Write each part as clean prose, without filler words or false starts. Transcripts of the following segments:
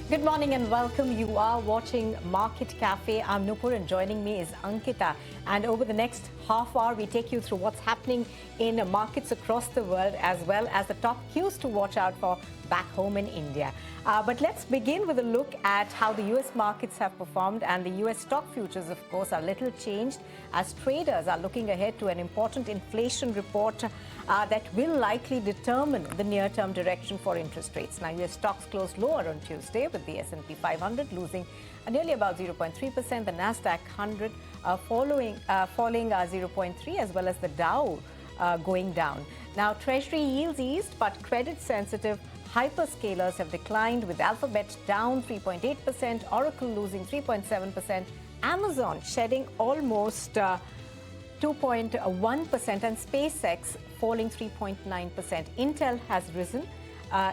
Good morning and welcome. You are watching Market Cafe. I'm Nupur and joining me is Ankita. And over the next half hour, we take you through what's happening in markets across the world as well as the top cues to watch out for back home in India. But let's begin with a look at how the US markets have performed, and the US stock futures, of course, are little changed as traders are looking ahead to an important inflation report that will likely determine the near-term direction for interest rates. Now, US stocks closed lower on Tuesday with the S&P 500 losing nearly about 0.3%, the Nasdaq 100 falling 0.3%, as well as the Dow going down. Now, Treasury yields eased, but credit-sensitive hyperscalers have declined, with Alphabet down 3.8%, Oracle losing 3.7%, Amazon shedding almost 2.1%, and SpaceX falling 3.9%. Intel has risen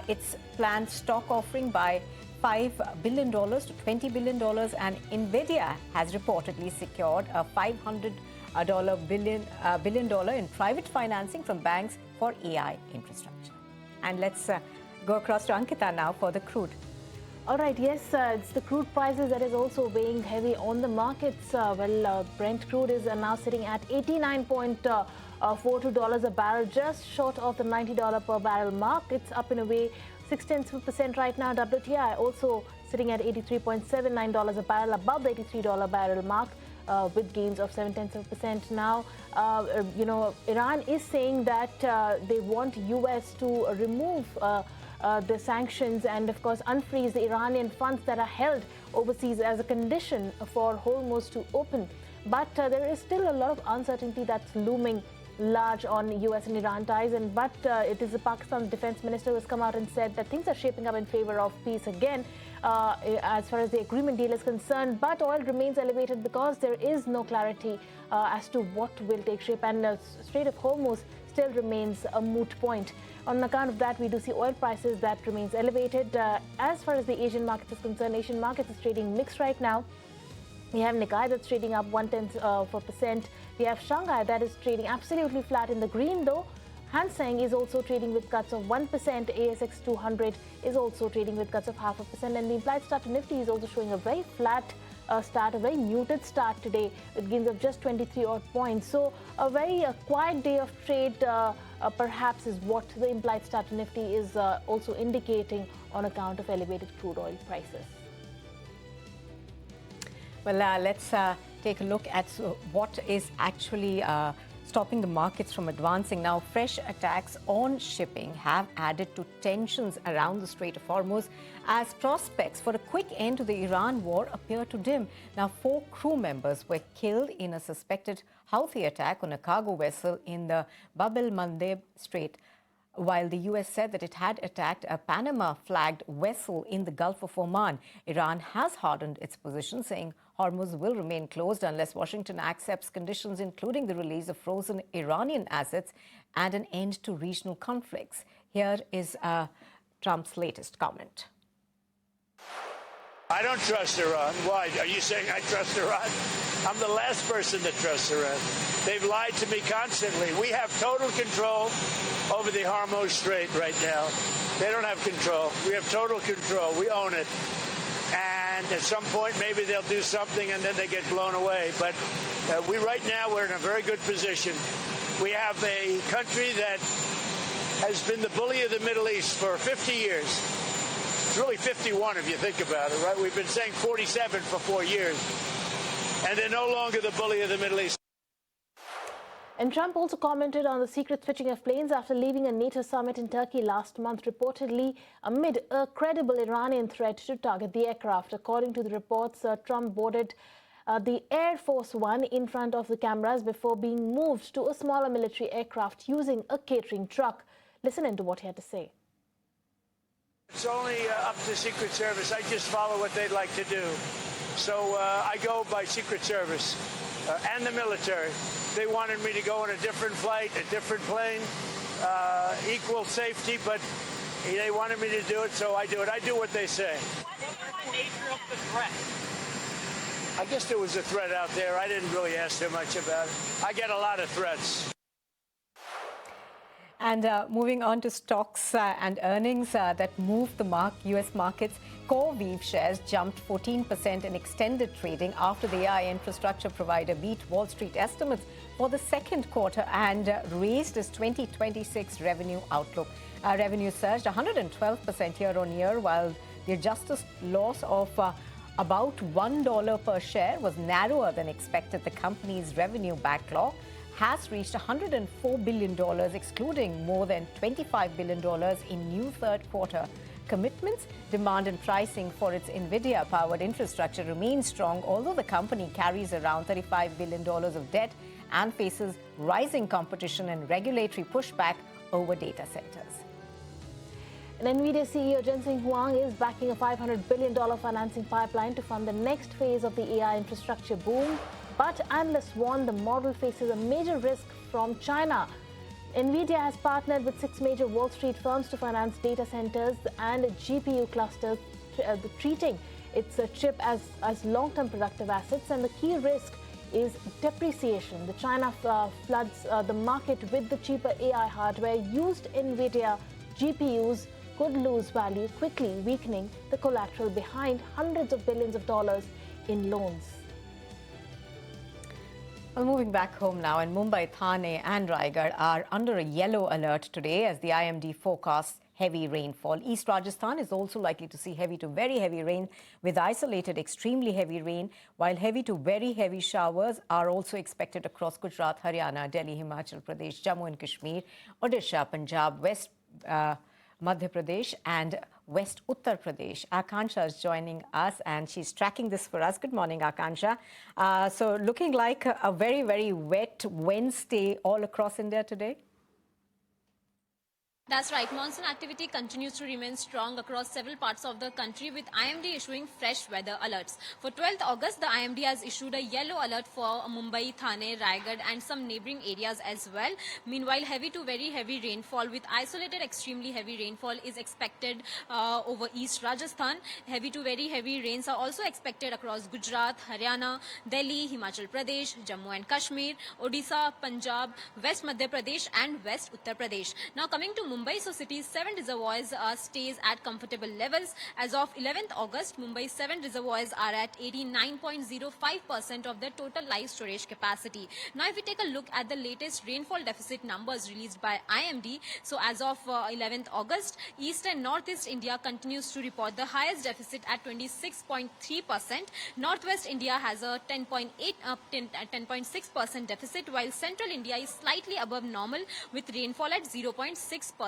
its planned stock offering by $5 billion to $20 billion, and Nvidia has reportedly secured a $500 billion in private financing from banks for AI infrastructure. And let's go across to Ankita now for the crude. All right, yes, it's the crude prices that is also weighing heavy on the markets. Brent crude is now sitting at $89.42 a barrel, just short of the $90 per barrel mark. It's up in a way 0.6% right now. WTI also sitting at $83.79 a barrel, above the $83 barrel mark, with gains of 0.7%. Now, Iran is saying that they want US to remove the sanctions and, of course, unfreeze the Iranian funds that are held overseas as a condition for Hormuz to open. But there is still a lot of uncertainty that's looming large on US and Iran ties. But it is the Pakistan's defense minister who has come out and said that things are shaping up in favor of peace again as far as the agreement deal is concerned. But oil remains elevated because there is no clarity as to what will take shape, and the Strait of Hormuz still remains a moot point. On account of that, we do see oil prices that remains elevated. As far as the Asian market is concerned, Asian market is trading mixed right now. We have Nikkei that's trading up 0.1%. We have Shanghai that is trading absolutely flat in the green, though. Hang Seng is also trading with cuts of 1%. ASX 200 is also trading with cuts of 0.5%. And the implied start to Nifty is also showing a very flat start, a very muted start today with gains of just 23 odd points. So a very quiet day of trade perhaps is what the implied start to Nifty is also indicating on account of elevated crude oil prices. Well, let's take a look at what is actually stopping the markets from advancing. Now, fresh attacks on shipping have added to tensions around the Strait of Hormuz as prospects for a quick end to the Iran war appear to dim. Now, 4 crew members were killed in a suspected Houthi attack on a cargo vessel in the Bab el-Mandeb Strait, while the US said that it had attacked a Panama-flagged vessel in the Gulf of Oman. Iran has hardened its position, saying Hormuz will remain closed unless Washington accepts conditions including the release of frozen Iranian assets and an end to regional conflicts. Here is Trump's latest comment. I don't trust Iran. Why? Are you saying I trust Iran? I'm the last person that trusts Iran. They've lied to me constantly. We have total control over the Hormuz Strait right now. They don't have control. We have total control. We own it. And at some point, maybe they'll do something and then they get blown away. But right now, we're in a very good position. We have a country that has been the bully of the Middle East for 50 years. It's really 51 if you think about it, right? We've been saying 47 for 4 years. And they're no longer the bully of the Middle East. And Trump also commented on the secret switching of planes after leaving a NATO summit in Turkey last month, reportedly amid a credible Iranian threat to target the aircraft. According to the reports, Trump boarded the Air Force One in front of the cameras before being moved to a smaller military aircraft using a catering truck. Listen into what he had to say. It's only up to Secret Service. I just follow what they'd like to do. So I go by Secret Service and the military. They wanted me to go on a different flight, a different plane, equal safety, but they wanted me to do it, so I do it. I do what they say. What is the nature of the threat? I guess there was a threat out there. I didn't really ask too much about it. I get a lot of threats. And moving on to stocks and earnings that moved the US markets, core Weave shares jumped 14% in extended trading after the AI infrastructure provider beat Wall Street estimates for the second quarter and raised its 2026 revenue outlook. Revenue surged 112% year on year, while the adjusted loss of about $1 per share was narrower than expected. The company's revenue backlog has reached $104 billion, excluding more than $25 billion in new third quarter commitments. Demand and pricing for its Nvidia-powered infrastructure remains strong, although the company carries around $35 billion of debt and faces rising competition and regulatory pushback over data centers. And Nvidia CEO Jensen Huang is backing a $500 billion financing pipeline to fund the next phase of the AI infrastructure boom. But analysts warn the model faces a major risk from China. Nvidia has partnered with 6 major Wall Street firms to finance data centers and GPU clusters, treating its chip as long-term productive assets. And the key risk is depreciation. The China floods the market with the cheaper AI hardware. Used Nvidia GPUs could lose value quickly, weakening the collateral behind hundreds of billions of dollars in loans. Well, moving back home now, and Mumbai, Thane and Raigad are under a yellow alert today as the IMD forecasts heavy rainfall. East Rajasthan is also likely to see heavy to very heavy rain with isolated extremely heavy rain, while heavy to very heavy showers are also expected across Gujarat, Haryana, Delhi, Himachal Pradesh, Jammu and Kashmir, Odisha, Punjab, West Madhya Pradesh and West Uttar Pradesh. Akansha is joining us and she's tracking this for us. Good morning, Akansha. So looking like a very, very wet Wednesday all across India today. That's right. Monsoon activity continues to remain strong across several parts of the country, with IMD issuing fresh weather alerts. For 12th August, the IMD has issued a yellow alert for Mumbai, Thane, Raigad and some neighbouring areas as well. Meanwhile, heavy to very heavy rainfall with isolated extremely heavy rainfall is expected over East Rajasthan. Heavy to very heavy rains are also expected across Gujarat, Haryana, Delhi, Himachal Pradesh, Jammu and Kashmir, Odisha, Punjab, West Madhya Pradesh and West Uttar Pradesh. Now coming to Mumbai, so city's 7 reservoirs stays at comfortable levels. As of 11th August, Mumbai's 7 reservoirs are at 89.05% of their total live storage capacity. Now, if we take a look at the latest rainfall deficit numbers released by IMD, so as of 11th August, East and Northeast India continues to report the highest deficit at 26.3%. Northwest India has a 10.6% deficit, while Central India is slightly above normal with rainfall at 0.6%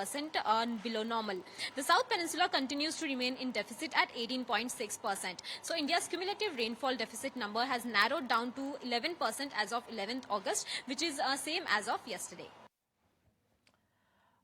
below normal. The South Peninsula continues to remain in deficit at 18.6%. So India's cumulative rainfall deficit number has narrowed down to 11% as of 11th August, which is same as of yesterday.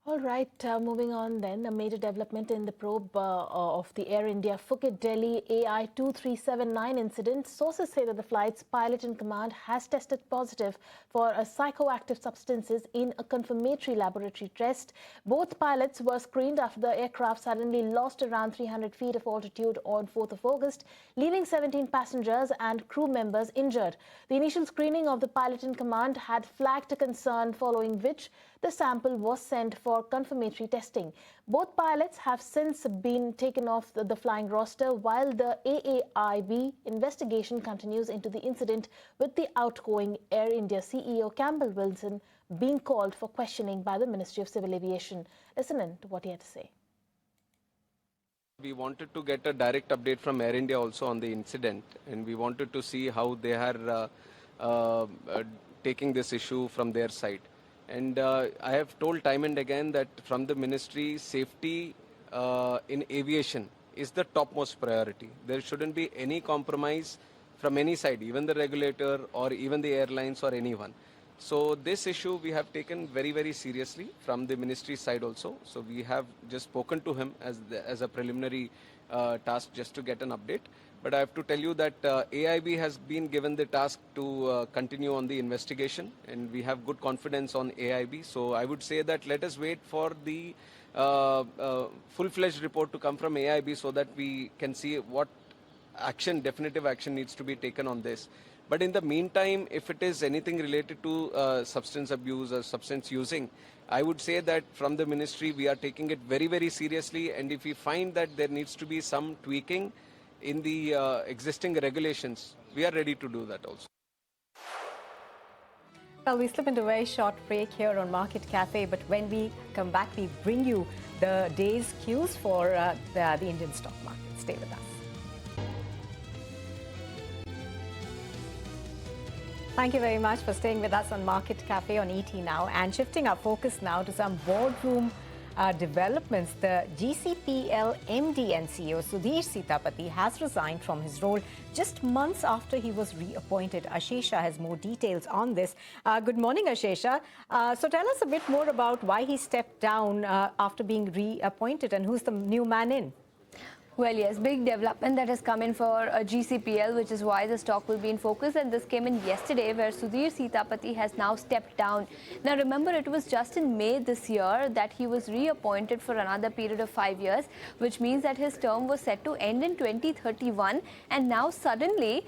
All right, moving on then, a major development in the probe of the Air India Phuket Delhi AI 2379 incident. Sources say that the flight's pilot in command has tested positive for psychoactive substances in a confirmatory laboratory test. Both pilots were screened after the aircraft suddenly lost around 300 feet of altitude on 4th of August, leaving 17 passengers and crew members injured. The initial screening of the pilot in command had flagged a concern, following which the sample was sent for confirmatory testing. Both pilots have since been taken off the flying roster, while the AAIB investigation continues into the incident, with the outgoing Air India CEO Campbell Wilson being called for questioning by the Ministry of Civil Aviation. Listen in to what he had to say. We wanted to get a direct update from Air India also on the incident, and we wanted to see how they are taking this issue from their side. And I have told time and again that from the ministry, safety in aviation is the topmost priority. There shouldn't be any compromise from any side, even the regulator or even the airlines or anyone. So this issue we have taken very, very seriously from the ministry side also. So we have just spoken to him as a preliminary task just to get an update. But I have to tell you that AIB has been given the task to continue on the investigation, and we have good confidence on AIB. So I would say that let us wait for the full-fledged report to come from AIB so that we can see what action, definitive action needs to be taken on this. But in the meantime, if it is anything related to substance abuse or substance using, I would say that from the ministry, we are taking it very, very seriously. And if we find that there needs to be some tweaking in the existing regulations, we are ready to do that also. Well, we slip into a very short break here on Market Cafe, but when we come back, we bring you the day's cues for the Indian stock market. Stay with us. Thank you very much for staying with us on Market Cafe on ET Now, and shifting our focus now to some boardroom developments. The GCPL MD and CEO Sudhir Sitapati has resigned from his role just months after he was reappointed. Ashesha has more details on this. Good morning, Ashesha. So tell us a bit more about why he stepped down after being reappointed, and who's the new man in? Well, yes, big development that has come in for GCPL, which is why the stock will be in focus. And this came in yesterday, where Sudhir Sitapati has now stepped down. Now, remember, it was just in May this year that he was reappointed for another period of 5 years, which means that his term was set to end in 2031. And now, suddenly,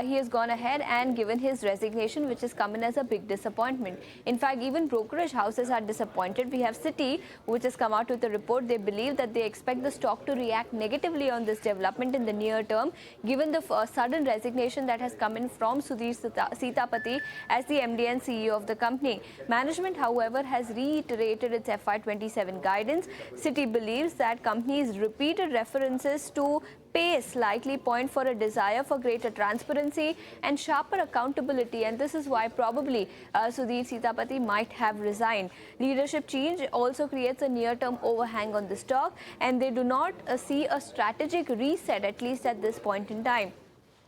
he has gone ahead and given his resignation, which has come in as a big disappointment. In fact, even brokerage houses are disappointed. We have Citi, which has come out with a report. They believe that they expect the stock to react negatively on this development in the near term, given the sudden resignation that has come in from Sudhir Sitapati as the MD and CEO of the company. Management, however, has reiterated its FY27 guidance. Citi believes that company's repeated references to pace likely point for a desire for greater transparency and sharper accountability, and this is why probably Sudhir Sitapati might have resigned. Leadership change also creates a near-term overhang on the stock, and they do not see a strategic reset, at least at this point in time.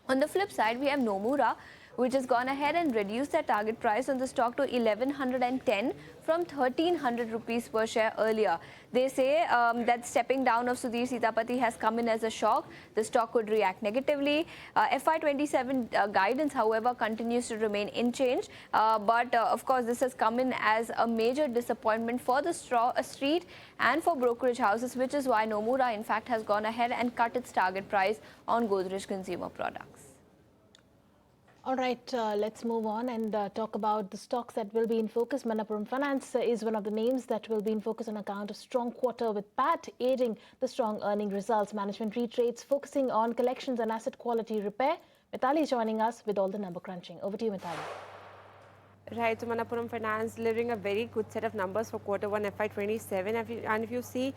On the flip side, we have Nomura, which has gone ahead and reduced their target price on the stock to 1110 from 1300 rupees per share earlier. They say that stepping down of Sudhir Sitapati has come in as a shock. The stock could react negatively. FY27 guidance, however, continues to remain unchanged. But of course, this has come in as a major disappointment for the street and for brokerage houses, which is why Nomura, in fact, has gone ahead and cut its target price on Godrej Consumer Products. All right, let's move on and talk about the stocks that will be in focus. Manappuram Finance is one of the names that will be in focus on account of strong quarter, with PAT aiding the strong earning results. Management reiterates focusing on collections and asset quality repair. Mithali is joining us with all the number crunching. Over to you, Mithali. Right, so Manappuram Finance delivering a very good set of numbers for Q1 FY27. And if you see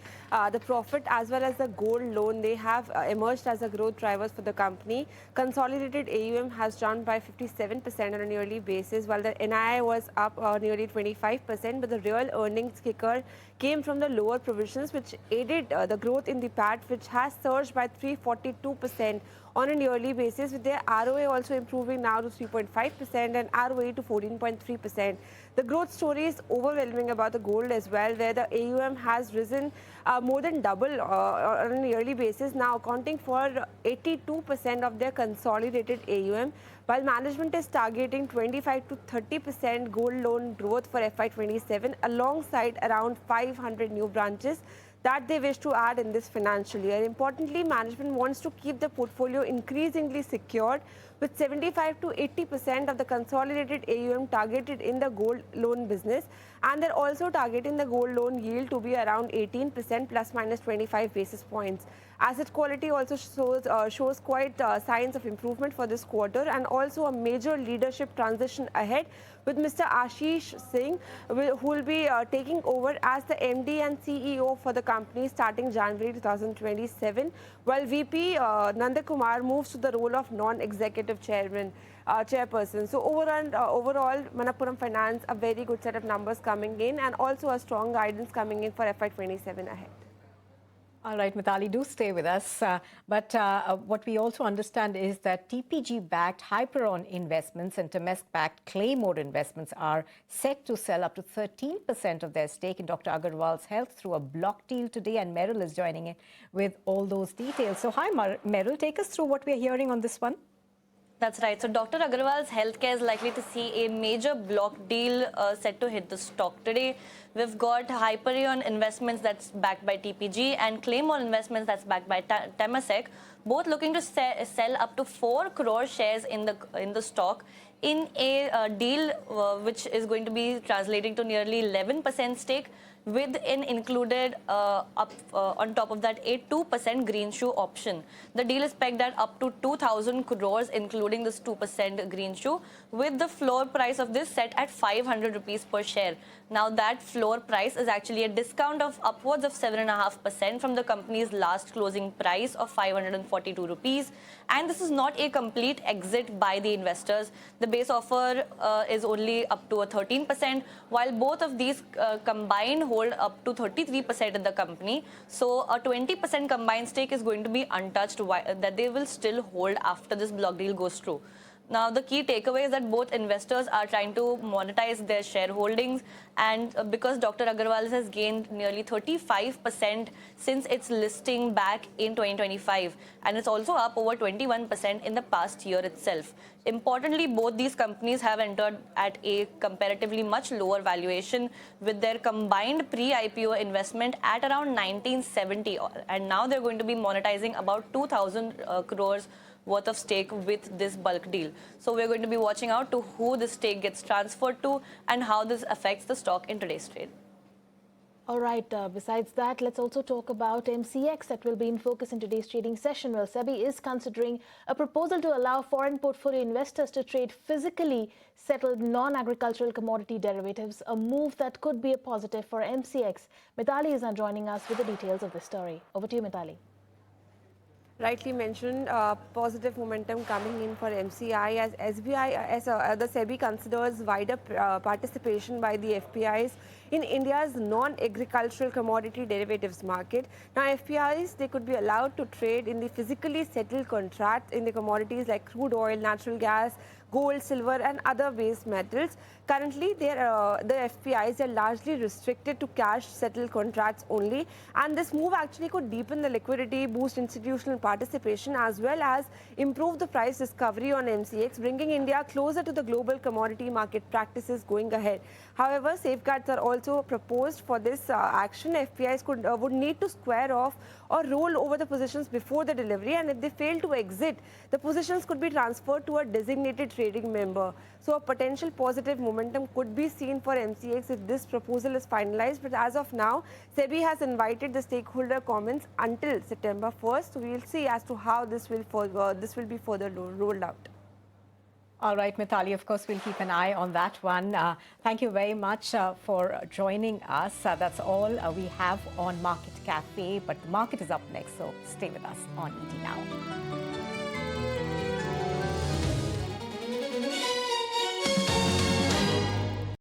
the profit as well as the gold loan, they have emerged as a growth drivers for the company. Consolidated AUM has jumped by 57% on a yearly basis, while the NII was up nearly 25%. But the real earnings kicker came from the lower provisions, which aided the growth in the PAT, which has surged by 342% on a yearly basis, with their ROA also improving now to 3.5% and ROA to 14.3%. The growth story is overwhelming about the gold as well, where the AUM has risen more than double on a yearly basis, now accounting for 82% of their consolidated AUM, while management is targeting 25 to 30% gold loan growth for FY27, alongside around 500 new branches that they wish to add in this financial year. Importantly, management wants to keep the portfolio increasingly secured, with 75 to 80% of the consolidated AUM targeted in the gold loan business, and they're also targeting the gold loan yield to be around 18% plus minus 25 basis points. Asset quality also shows quite signs of improvement for this quarter, and also a major leadership transition ahead, with Mr. Ashish Singh, who will be taking over as the MD and CEO for the company starting January 2027, while VP Nandakumar moves to the role of non-executive chairperson. So overall, Manappuram Finance, a very good set of numbers coming in, and also a strong guidance coming in for FY27 ahead. All right, Mithali, do stay with us. But what we also understand is that TPG-backed Hyperon investments and Temesc-backed Claymore investments are set to sell up to 13% of their stake in Dr. Agarwal's health through a block deal today, and Meryl is joining in with all those details. So hi, Meryl, take us through what we're hearing on this one. That's right. So Dr. Agarwal's healthcare is likely to see a major block deal set to hit the stock today. We've got Hyperion Investments that's backed by TPG and Claymore Investments that's backed by Temasek, both looking to sell up to 4 crore shares in the stock in a deal which is going to be translating to nearly 11% stake, with an included on top of that a 2% green shoe option. The deal is pegged at up to 2,000 crores, including this 2% green shoe, with the floor price of this set at 500 rupees per share. Now that floor price is actually a discount of upwards of 7.5% from the company's last closing price of 542 rupees. And this is not a complete exit by the investors. The base offer is only up to a 13%, while both of these combined hold up to 33% in the company. So a 20% combined stake is going to be untouched, that they will still hold after this block deal goes through. Now, the key takeaway is that both investors are trying to monetize their shareholdings, and because Dr. Agarwal has gained nearly 35% since its listing back in 2025, and it's also up over 21% in the past year itself. Importantly, both these companies have entered at a comparatively much lower valuation, with their combined pre-IPO investment at around 1970, and now they're going to be monetizing about 2,000 crores worth of stake with this bulk deal. So we're going to be watching out to who the stake gets transferred to and how this affects the stock in today's trade. All right, besides that, let's also talk about MCX that will be in focus in today's trading session. Well, SEBI is considering a proposal to allow foreign portfolio investors to trade physically settled non-agricultural commodity derivatives, a move that could be a positive for MCX. Mithali is now joining us with the details of this story. Over to you, Mithali. Rightly mentioned, positive momentum coming in for MCI as the SEBI considers wider participation by the FPIs in India's non-agricultural commodity derivatives market. Now, FPIs, they could be allowed to trade in the physically settled contracts in the commodities like crude oil, natural gas, gold, silver and other base metals. Currently, the FPIs are largely restricted to cash-settled contracts only, and this move actually could deepen the liquidity, boost institutional participation, as well as improve the price discovery on MCX, bringing India closer to the global commodity market practices going ahead. However, safeguards are also proposed for this action. FPIs would need to square off or roll over the positions before the delivery, and if they fail to exit, the positions could be transferred to a designated trading member. So a potential positive momentum could be seen for MCX if this proposal is finalized. But as of now, SEBI has invited the stakeholder comments until September 1st. So we will see as to how this will be further rolled out. All right, Mithali, of course, we'll keep an eye on that one. Thank you very much for joining us. That's all we have on Market Cafe, but the market is up next, so stay with us on ET Now.